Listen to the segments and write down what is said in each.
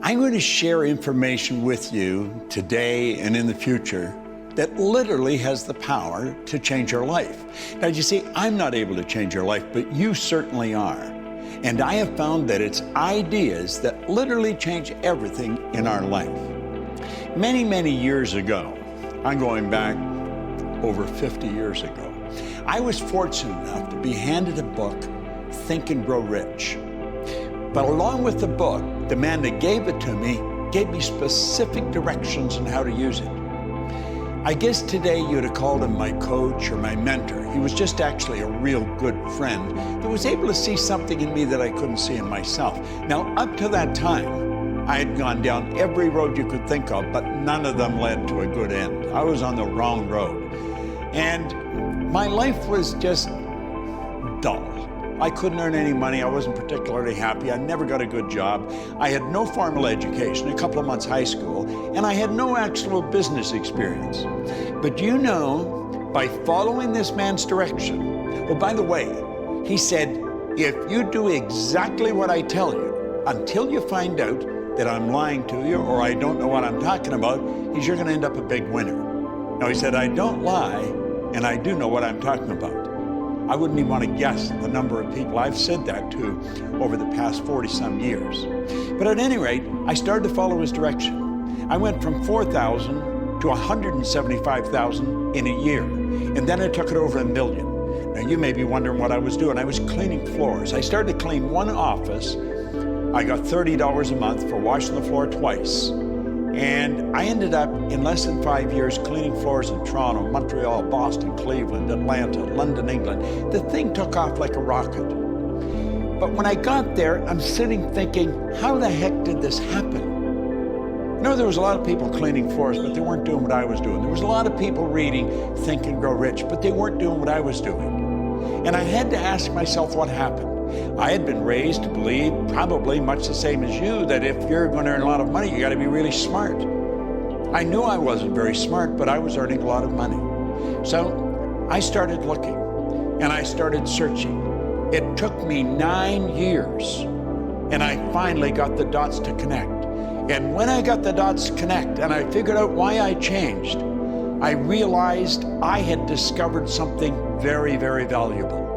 I'm going to share information with you today and in the future that literally has the power to change your life. Now, you see, I'm not able to change your life, but you certainly are. And I have found that it's ideas that literally change everything in our life. Many, many years ago, I'm going back over 50 years ago, I was fortunate enough to be handed a book, Think and Grow Rich. But along with the book, the man that gave it to me gave me specific directions on how to use it. I guess today you'd have called him my coach or my mentor. He was just actually a real good friend that was able to see something in me that I couldn't see in myself. Now, up to that time, I had gone down every road you could think of, but none of them led to a good end. I was on the wrong road. And my life was just dull. I couldn't earn any money. I wasn't particularly happy. I never got a good job. I had no formal education, a couple of months high school, and I had no actual business experience. But you know, by following this man's direction, oh, by the way, he said, if you do exactly what I tell you, until you find out that I'm lying to you or I don't know what I'm talking about, you're going to end up a big winner. Now, he said, I don't lie, and I do know what I'm talking about. I wouldn't even want to guess the number of people I've said that to over the past 40-some years. But at any rate, I started to follow his direction. I went from 4,000 to 175,000 in a year, and then I took it over $1 million. Now, you may be wondering what I was doing. I was cleaning floors. I started to clean one office. I got $30 a month for washing the floor twice. And I ended up, in less than 5 years, cleaning floors in Toronto, Montreal, Boston, Cleveland, Atlanta, London, England. The thing took off like a rocket. But when I got there, I'm sitting thinking, how the heck did this happen? You know, there was a lot of people cleaning floors, but they weren't doing what I was doing. There was a lot of people reading Think and Grow Rich, but they weren't doing what I was doing. And I had to ask myself what happened. I had been raised to believe, probably much the same as you, that if you're going to earn a lot of money, you got to be really smart. I knew I wasn't very smart, but I was earning a lot of money. So I started looking, and I started searching. It took me 9 years, and I finally got the dots to connect. And when I got the dots to connect, and I figured out why I changed, I realized I had discovered something very, very valuable.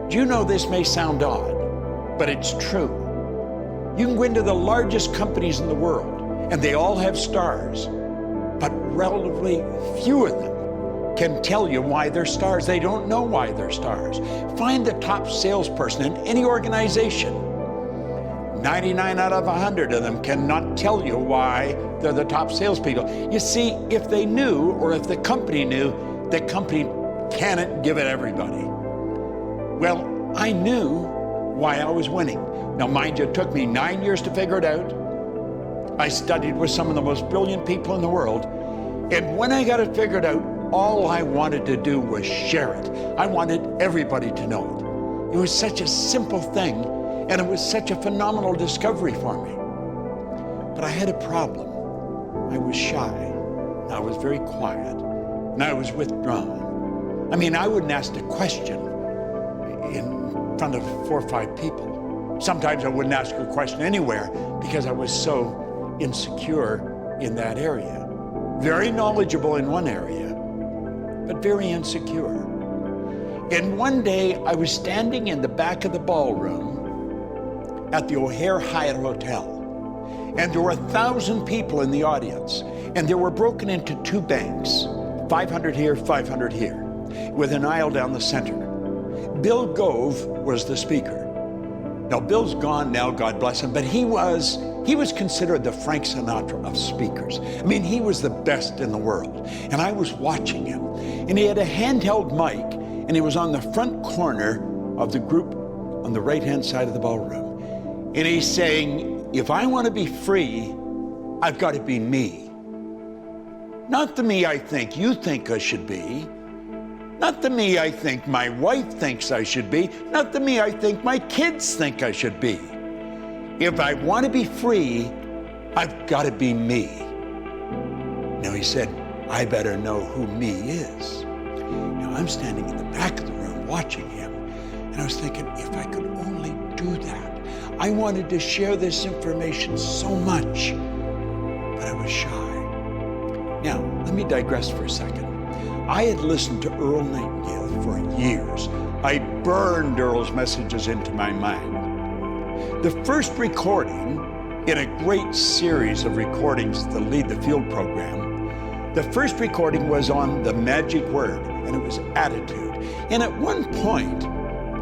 Do you know this may sound odd, but it's true. You can go into the largest companies in the world, and they all have stars, but relatively few of them can tell you why they're stars. They don't know why they're stars. Find the top salesperson in any organization. 99 out of 100 of them cannot tell you why they're the top salespeople. You see, if they knew, or if the company knew, the company cannot give it everybody. Well, I knew why I was winning. Now, mind you, it took me 9 years to figure it out. I studied with some of the most brilliant people in the world. And when I got it figured out, all I wanted to do was share it. I wanted everybody to know it. It was such a simple thing, and it was such a phenomenal discovery for me. But I had a problem. I was shy. I was very quiet, and I was withdrawn. I mean, I wouldn't ask a question in front of 4 or 5 people. Sometimes I wouldn't ask a question anywhere because I was so insecure in that area. Very knowledgeable in one area, but very insecure. And one day I was standing in the back of the ballroom at the O'Hare Hyatt Hotel, and there were 1,000 people in the audience, and they were broken into 2 banks, 500 here, 500 here, with an aisle down the center. Bill Gove was the speaker. Now, Bill's gone now, God bless him, but he was considered the Frank Sinatra of speakers. I mean, he was the best in the world. And I was watching him, and he had a handheld mic, and he was on the front corner of the group on the right-hand side of the ballroom. And he's saying, if I want to be free, I've got to be me. Not the me I think you think I should be. Not the me I think my wife thinks I should be. Not the me I think my kids think I should be. If I want to be free, I've got to be me. Now he said, I better know who me is. Now I'm standing in the back of the room watching him. And I was thinking, if I could only do that. I wanted to share this information so much, but I was shy. Now, let me digress for a second. I had listened to Earl Nightingale for years. I burned Earl's messages into my mind. The first recording in a great series of recordings that lead the field program, the first recording was on the magic word, and it was attitude. And at one point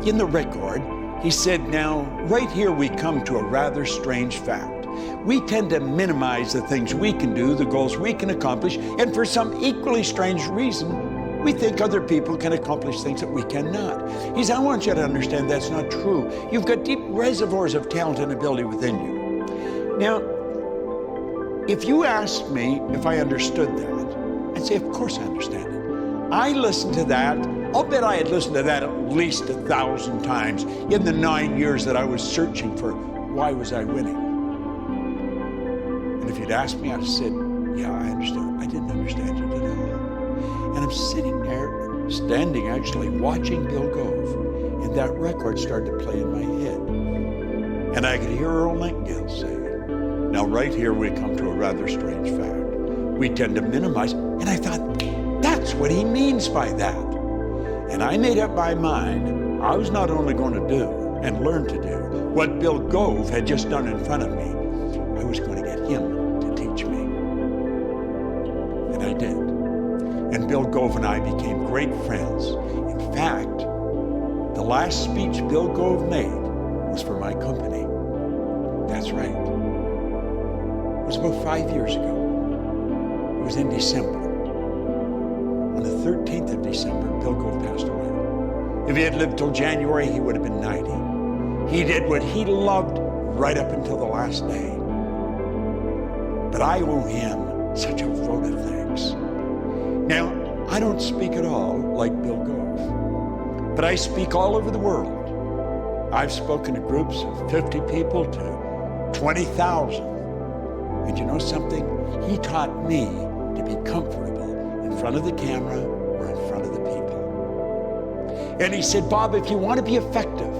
in the record, he said, now, right here we come to a rather strange fact. We tend to minimize the things we can do, the goals we can accomplish, and for some equally strange reason, we think other people can accomplish things that we cannot. He said, I want you to understand that's not true. You've got deep reservoirs of talent and ability within you. Now, if you asked me if I understood that, I'd say, of course I understand it. I listened to that. I'll bet I had listened to that at least 1,000 times in the 9 years that I was searching for why was I winning. And if you'd asked me, I'd have said, yeah, I understood. I didn't understand it at all. And I'm sitting there, standing actually, watching Bill Gove, and that record started to play in my head. And I could hear Earl Nightingale say, now right here we come to a rather strange fact. We tend to minimize, and I thought, that's what he means by that. And I made up my mind, I was not only going to do and learn to do what Bill Gove had just done in front of me, I was going to get him to teach me. And I did. And Bill Gove and I became great friends. In fact, the last speech Bill Gove made was for my company. That's right. It was about 5 years ago. It was in December. On the 13th of December, Bill Gove passed away. If he had lived till January, he would have been 90. He did what he loved right up until the last day. But I owe him such a vote of thanks. Now, I don't speak at all like Bill Gove, but I speak all over the world. I've spoken to groups of 50 people to 20,000. And you know something? He taught me to be comfortable in front of the camera or in front of the people. And he said, Bob, if you want to be effective,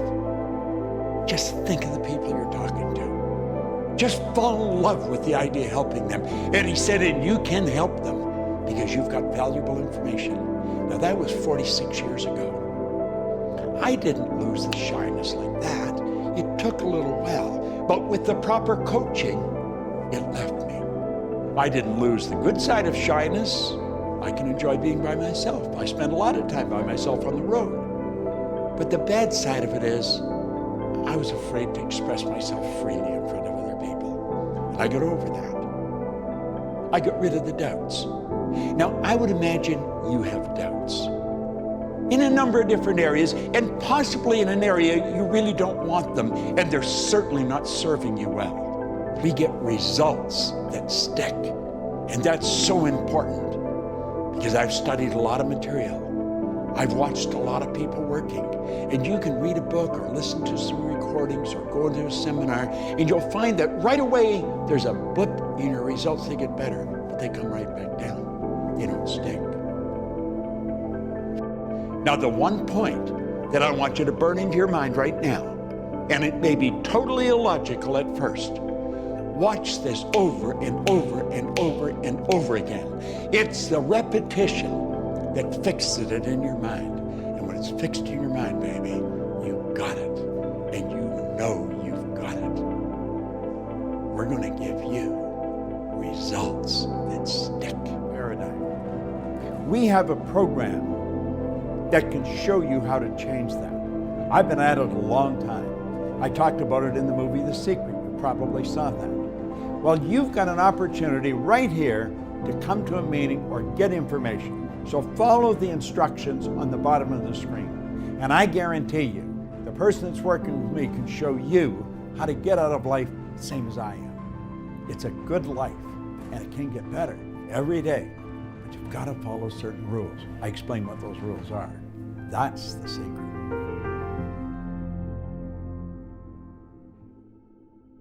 just think of the people you're talking to. Just fall in love with the idea of helping them. And he said, and you can help them because you've got valuable information. Now that was 46 years ago. I didn't lose the shyness like that. It took a little while, but with the proper coaching, it left me. I didn't lose the good side of shyness. I can enjoy being by myself. I spend a lot of time by myself on the road. But the bad side of it is, I was afraid to express myself freely in front of other people. And I got over that. I got rid of the doubts. Now, I would imagine you have doubts in a number of different areas, and possibly in an area you really don't want them, and they're certainly not serving you well. We get results that stick, and that's so important because I've studied a lot of material. I've watched a lot of people working, and you can read a book or listen to some recordings or go to a seminar, and you'll find that right away there's a blip in your results. They get better, but they come right back down. They don't stick. Now, the one point that I want you to burn into your mind right now, and it may be totally illogical at first, watch this over and over and over and over again. It's the repetition that fixes it in your mind. And when it's fixed in your mind, baby, you got it. And you know you've got it. We're going to give you results that stick. Paradigm. We have a program that can show you how to change that. I've been at it a long time. I talked about it in the movie The Secret. You probably saw that. Well, you've got an opportunity right here to come to a meeting or get information. So follow the instructions on the bottom of the screen. And I guarantee you, the person that's working with me can show you how to get out of life the same as I am. It's a good life, and it can get better every day. But you've got to follow certain rules. I explain what those rules are. That's the secret.